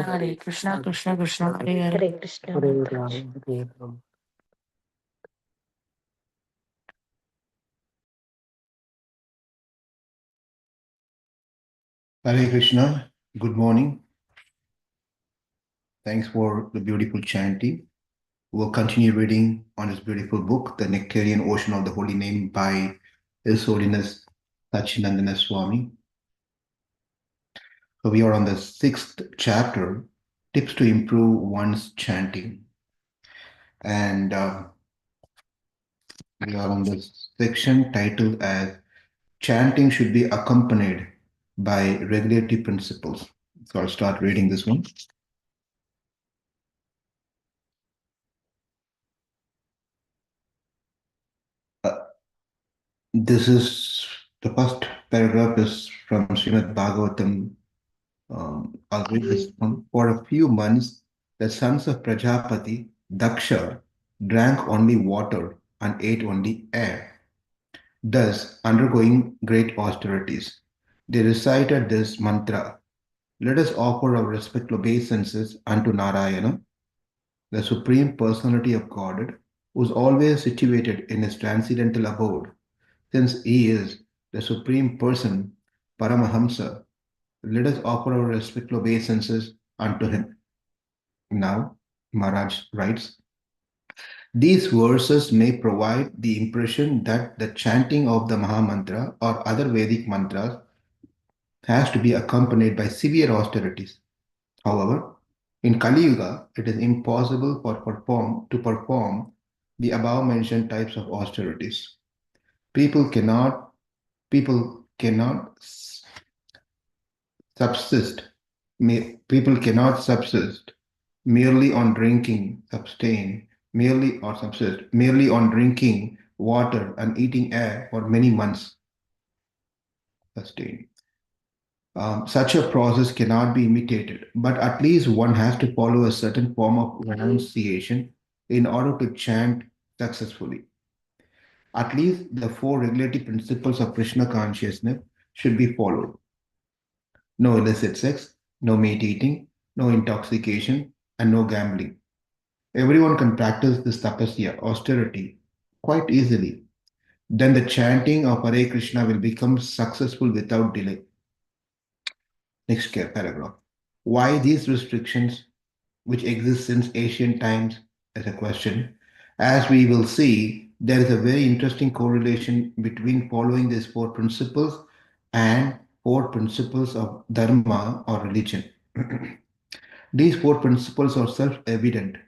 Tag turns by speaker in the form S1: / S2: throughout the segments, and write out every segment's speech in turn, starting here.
S1: Hare Krishna, Krishna Krishna, Hare Hare.
S2: Hare Krishna.
S3: Hare Ram, Hare Ram.
S4: Hare Krishna, good morning. Thanks for the beautiful chanting. We'll continue reading on this beautiful book, The Nectarean Ocean of the Holy Name by His Holiness Sacinandana Swami. So we are on the 6th chapter, Tips to Improve One's Chanting. And we are on this section titled as Chanting Should Be Accompanied by Regulative Principles. So I'll start reading this one. This is the first paragraph is from Srimad Bhagavatam. I'll read this one. For a few months, the sons of Prajapati, Daksha, drank only water and ate only air, thus undergoing great austerities. They recited this mantra: Let us offer our respectful obeisances unto Narayana, the Supreme Personality of Godhead, who is always situated in his transcendental abode. Since he is the Supreme Person, Paramahamsa, let us offer our respectful obeisances unto him. Now, Maharaj writes, these verses may provide the impression that the chanting of the Mahamantra or other Vedic mantras has to be accompanied by severe austerities. However, in Kali-yuga, it is impossible to perform the above-mentioned types of austerities. People cannot subsist. People cannot subsist merely on drinking, merely on drinking water and eating air for many months. Sustain. Such a process cannot be imitated, but at least one has to follow a certain form of renunciation in order to chant successfully. At least the 4 regulative principles of Krishna consciousness should be followed. No illicit sex, no meat eating, no intoxication, and no gambling. Everyone can practice this tapasya, austerity, quite easily. Then the chanting of Hare Krishna will become successful without delay. Next paragraph. Why these restrictions, which exist since ancient times, is a question. As we will see, there is a very interesting correlation between following these 4 principles and 4 principles of dharma or religion. These 4 principles are self-evident.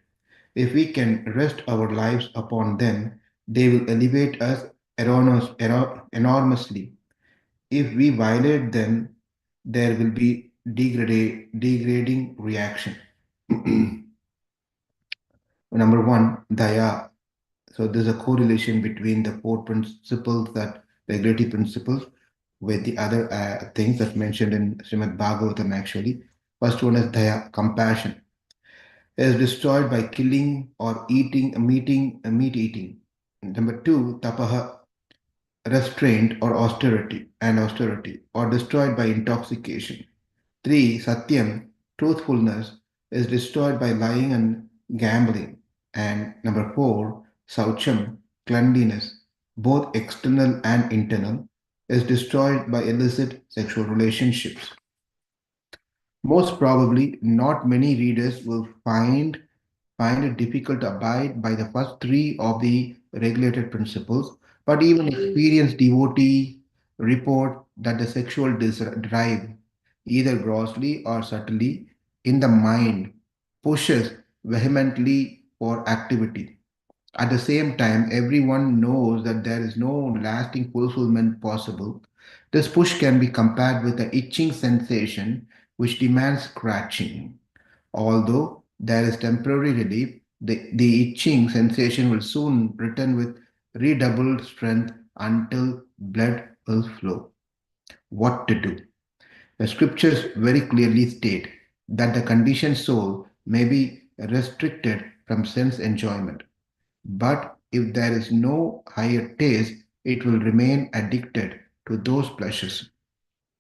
S4: If we can rest our lives upon them, they will elevate us enormously. If we violate them, there will be degrading reaction. Number 1, daya. So there's a correlation between the 4 principles, that regulative principles, with the other things that mentioned in Srimad Bhagavatam actually. First one is daya, compassion. It is destroyed by killing or meat eating. Number 2, tapaha, restraint or austerity, or destroyed by intoxication. 3, satyam, truthfulness, is destroyed by lying and gambling. And number 4, saucham, cleanliness, both external and internal, is destroyed by illicit sexual relationships. Most probably, not many readers will find it difficult to abide by the first 3 of the regulated principles, but even experienced devotees report that the sexual drive, either grossly or subtly, in the mind pushes vehemently for activity. At the same time, everyone knows that there is no lasting fulfillment possible. This push can be compared with the itching sensation which demands scratching. Although there is temporary relief, the itching sensation will soon return with redoubled strength until blood will flow. What to do? The scriptures very clearly state that the conditioned soul may be restricted from sense enjoyment. But if there is no higher taste, it will remain addicted to those pleasures.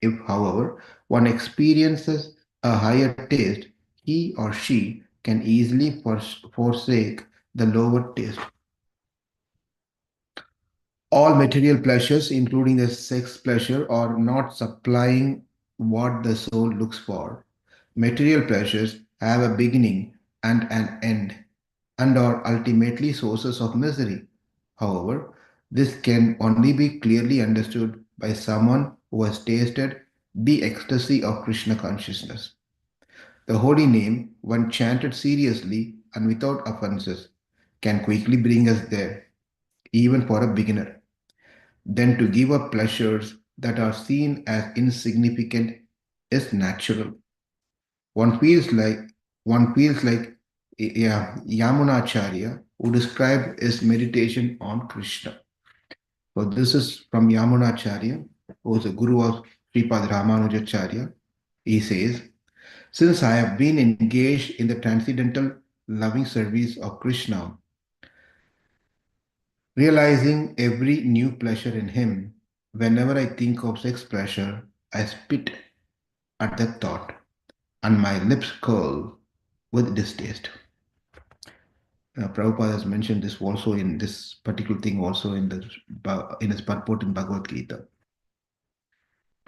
S4: If, however, one experiences a higher taste, he or she can easily forsake the lower taste. All material pleasures, including the sex pleasure, are not supplying what the soul looks for. Material pleasures have a beginning and an end and are ultimately sources of misery. However, this can only be clearly understood by someone who has tasted the ecstasy of Krishna consciousness. The holy name, when chanted seriously and without offenses, can quickly bring us there, even for a beginner. Then to give up pleasures that are seen as insignificant is natural. One feels like one feels like Yamunacharya, who described his meditation on Krishna. So this is from Yamunacharya, who is a guru of Sripad Ramanujacharya. He says, since I have been engaged in the transcendental loving service of Krishna, realizing every new pleasure in him, whenever I think of sex pleasure, I spit at the thought, and my lips curl with distaste. Prabhupada has mentioned this also in this particular thing also in his purport in Bhagavad Gita.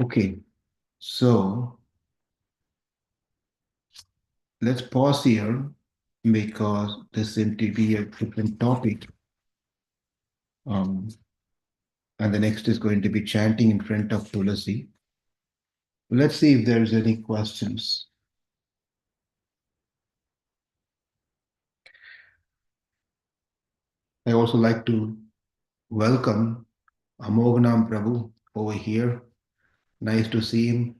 S4: Okay, so let's pause here because this seems to be a different topic. And the next is going to be chanting in front of Tulasi. Let's see if there's any questions. I also like to welcome Amognam Prabhu over here. Nice to see him.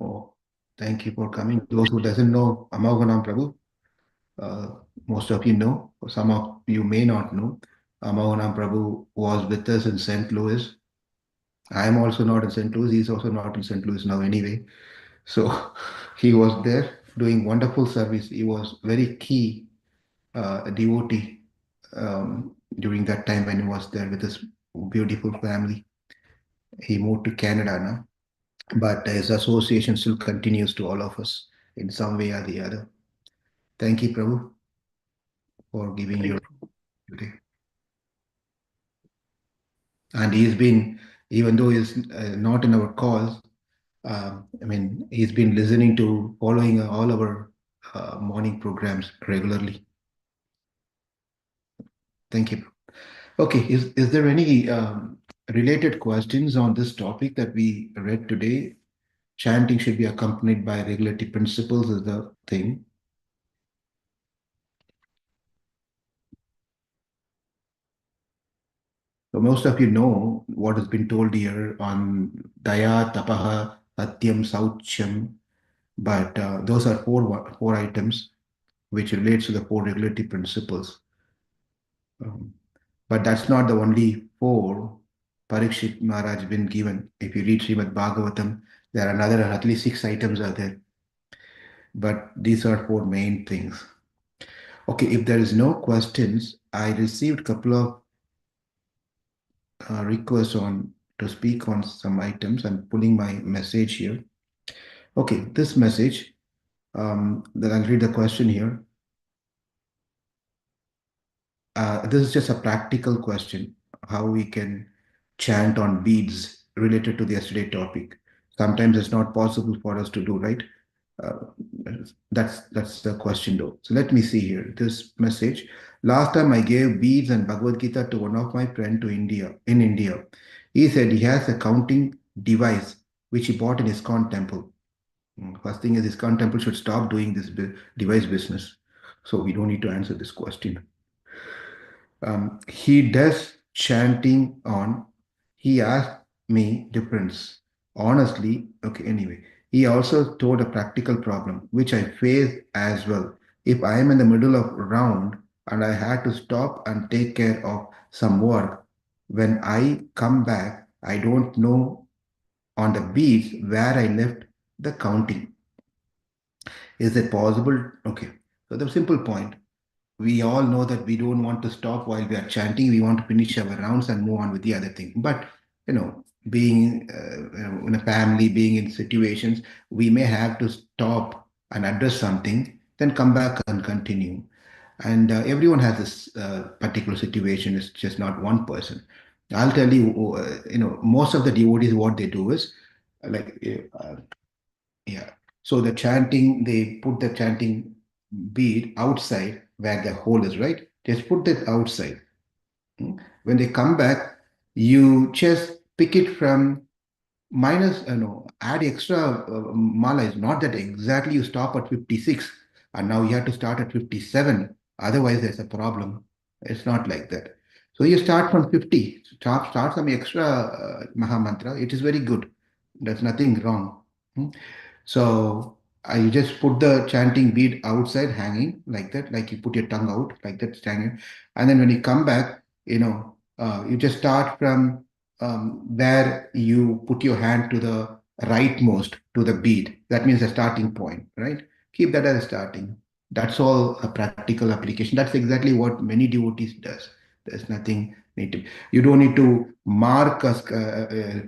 S4: Oh, thank you for coming. Those who doesn't know Amognam Prabhu, uh, most of you know, some of you may not know. Amognam Prabhu was with us in St. Louis. I am also not in St. Louis. He's also not in St. Louis now anyway. So he was there doing wonderful service. He was very key devotee during that time when he was there with his beautiful family. He moved to Canada now, but his association still continues to all of us in some way or the other. Thank you, Prabhu, for giving your today. And he's been, even though he's not in our calls, he's been listening to, following all our morning programs regularly. Thank you. Okay, is there any related questions on this topic that we read today? Chanting should be accompanied by regulative principles is the thing. So most of you know what has been told here on Daya, Tapaha, Satyam, Sauchyam, but those are four items which relates to the four regulative principles. Um, but that's not the only four Parikshit Maharaj been given. If you read Srimad Bhagavatam, there are another at least 6 items are there. But these are four main things. Okay, if there is no questions, I received a couple of requests on to speak on some items. I'm pulling my message here. Okay, this message, then I'll read the question here. This is just a practical question, how we can chant on beads related to the yesterday topic. Sometimes it's not possible for us to do, right? Uh, that's the question though. So let me see here. This message. Last time I gave beads and Bhagavad Gita to one of my friend in India. He said he has a counting device which he bought in ISKCON temple. First thing is ISKCON temple should stop doing this device business. So we don't need to answer this question. He does chanting on. He asked me difference. Honestly, okay, anyway. He also told a practical problem, which I face as well. If I am in the middle of round and I had to stop and take care of some work, when I come back, I don't know on the beats where I left the counting. Is it possible? Okay. So the simple point, we all know that we don't want to stop while we are chanting. We want to finish our rounds and move on with the other thing. But being in a family, being in situations, we may have to stop and address something, then come back and continue. And everyone has this particular situation. It's just not one person. I'll tell you, most of the devotees, what they do is like, yeah. So the chanting, they put the chanting bead outside where the hole is, right? Just put it outside. When they come back, you just pick it from minus, no, add extra mala. Is not that exactly you stop at 56 and now you have to start at 57. Otherwise, there's a problem. It's not like that. So you start from 50. Start some extra Maha Mantra. It is very good. There's nothing wrong. Hmm. So you just put the chanting bead outside hanging like that, like you put your tongue out like that, hanging. And then when you come back, you just start from where you put your hand to the rightmost to the bead. That means the starting point, right? Keep that as a starting. That's all a practical application. That's exactly what many devotees does. There's nothing need to. You don't need to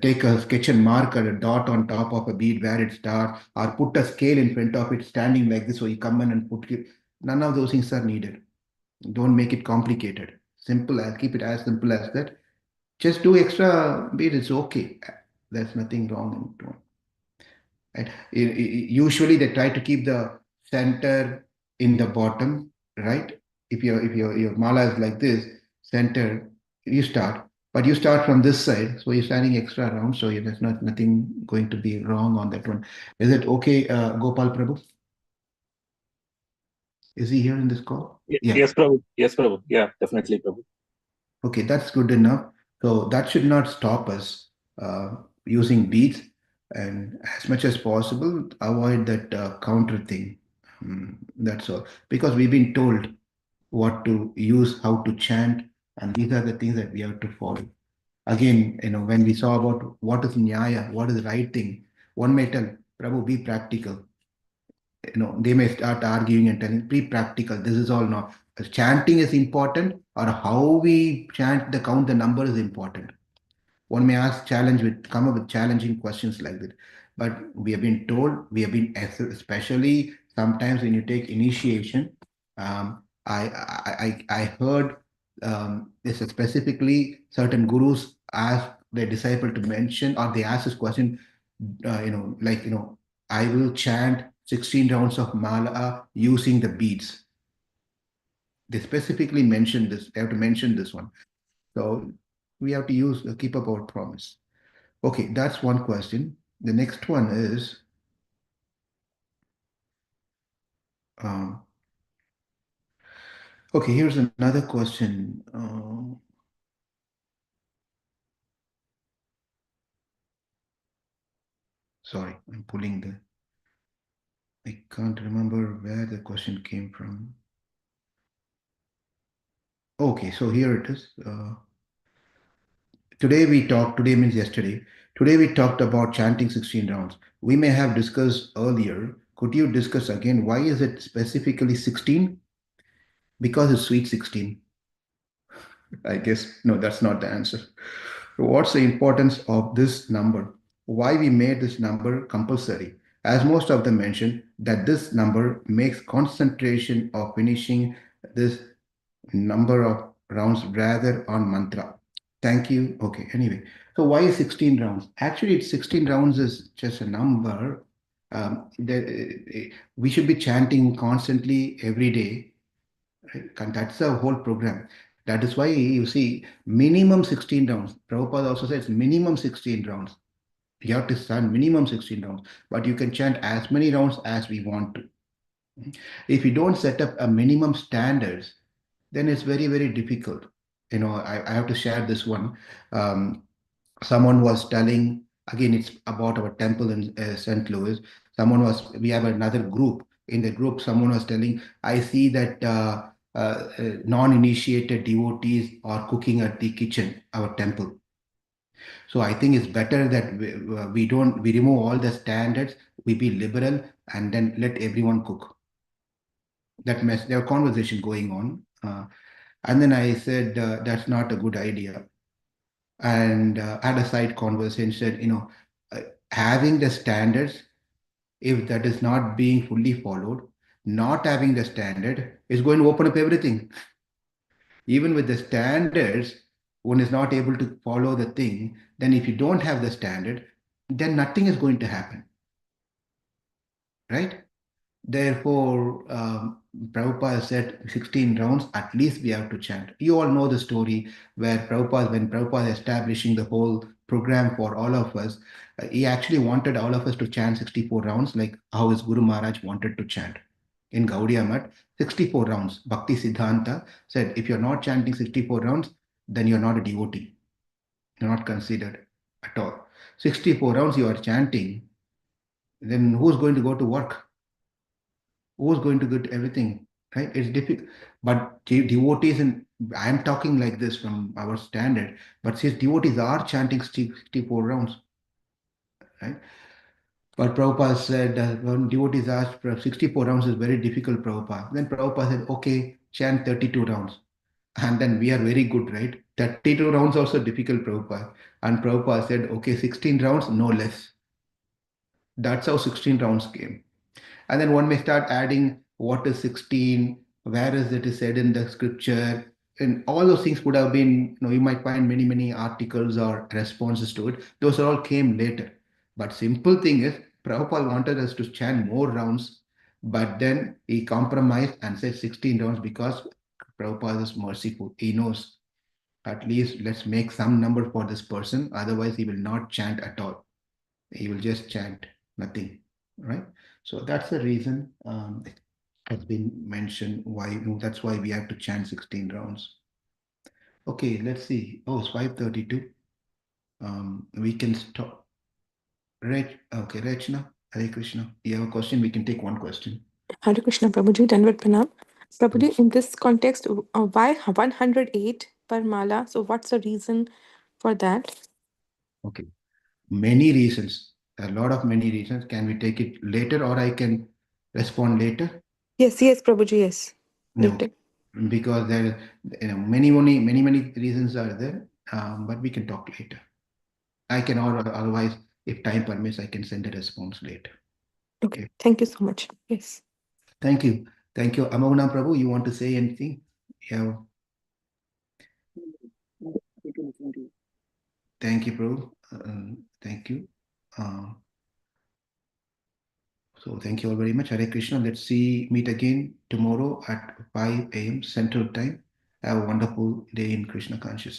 S4: take a sketch and mark a dot on top of a bead where it starts, or put a scale in front of it, standing like this. So you come in and put it. None of those things are needed. Don't make it complicated. Simple as keep it as simple as that. Just do extra beat, it's okay. There's nothing wrong in doing. Right? Usually they try to keep the center in the bottom, right? If your mala is like this, center, you start, but you start from this side, so you're standing extra round, so there's nothing going to be wrong on that one. Is it okay, Gopal Prabhu? Is he here in this call? Yeah.
S2: Yes, Prabhu. Yes, Prabhu. Yeah, definitely, Prabhu.
S4: Okay, that's good enough. So that should not stop us using beads, and as much as possible, avoid that counter thing. That's all. Because we've been told what to use, how to chant, and these are the things that we have to follow. Again, when we saw about what is nyaya, what is the right thing, one may tell, Prabhu, be practical. They may start arguing and telling, be practical. This is all not. Chanting is important, or how we chant the count, the number is important. One may come up with challenging questions like that. But we have been told, especially sometimes when you take initiation, I heard this specifically certain gurus ask their disciple to mention, or they ask this question, I will chant 16 rounds of mala using the beads. They specifically mentioned this. They have to mention this one. So we have to keep up our promise. Okay, that's one question. The next one is, um, okay, here's another question. Sorry, I can't remember where the question came from. Okay, so here it is. Today means yesterday. Today we talked about chanting 16 rounds. We may have discussed earlier. Could you discuss again why is it specifically 16? Because it's sweet 16. I guess, no, that's not the answer. What's the importance of this number? Why we made this number compulsory? As most of them mentioned, that this number makes concentration of finishing this number of rounds rather on mantra. Thank you. Okay, anyway. So why is 16 rounds? Actually, it's 16 rounds is just a number. We should be chanting constantly every day. Right? And that's the whole program. That is why you see minimum 16 rounds. Prabhupada also says minimum 16 rounds. You have to stand minimum 16 rounds, but you can chant as many rounds as we want to. If you don't set up a minimum standards, then it's very, very difficult. I have to share this one. Um, Someone was telling, again, it's about our temple in St. Louis. We have another group. In the group, someone was telling, I see that non-initiated devotees are cooking at the kitchen, our temple. So I think it's better that we remove all the standards, we be liberal, and then let everyone cook. There was conversation going on. And then I said, that's not a good idea. and had a side conversation, said, having the standards, if that is not being fully followed, not having the standard is going to open up everything. Even with the standards, one is not able to follow the thing, then if you don't have the standard, then nothing is going to happen, right? Therefore, Prabhupada said 16 rounds, at least we have to chant. You all know the story where when Prabhupada establishing the whole program for all of us, he actually wanted all of us to chant 64 rounds, like how his Guru Maharaj wanted to chant. In Gaudiya Math, 64 rounds. Bhakti Siddhanta said, if you're not chanting 64 rounds, then you're not a devotee. You're not considered at all. 64 rounds you are chanting, then who's going to go to work? Who's going to get everything, right? It's difficult. But devotees, and I'm talking like this from our standard, but since devotees are chanting 64 rounds, right? But Prabhupada said when devotees asked for 64 rounds is very difficult, Prabhupada. Then Prabhupada said, okay, chant 32 rounds. And then we are very good, right? 32 rounds also difficult, Prabhupada. And Prabhupada said, okay, 16 rounds, no less. That's how 16 rounds came. And then one may start adding what is 16, where is it is said in the scripture, and all those things would have been, you might find many, many articles or responses to it. Those all came later. But simple thing is, Prabhupada wanted us to chant more rounds, but then he compromised and said 16 rounds because Prabhupada is merciful. He knows at least let's make some number for this person, otherwise he will not chant at all. He will just chant nothing, right? So that's the reason has been mentioned why, that's why we have to chant 16 rounds. Okay, let's see. Oh, it's 5:32. We can stop. Okay, Rachna, Hare Krishna. You have a question? We can take one question.
S1: Hare Krishna, Prabhuji, Dandavat Pranam. Prabhuji, in this context, why 108 per mala? So what's the reason for that?
S4: Okay, many reasons. A lot of many reasons. Can we take it later, or I can respond later?
S1: Yes, Prabhuji, yes.
S4: No,
S1: Later.
S4: because there, many reasons are there. But we can talk later. I can, or otherwise, if time permits, I can send a response later.
S1: Okay, thank you so much. Yes.
S4: Thank you. Thank you. Amaguna Prabhu, you want to say anything? Yeah. Thank you, Prabhu. Thank you. So thank you all very much. Hare Krishna. Let's meet again tomorrow at 5 a.m. Central Time. Have a wonderful day in Krishna consciousness.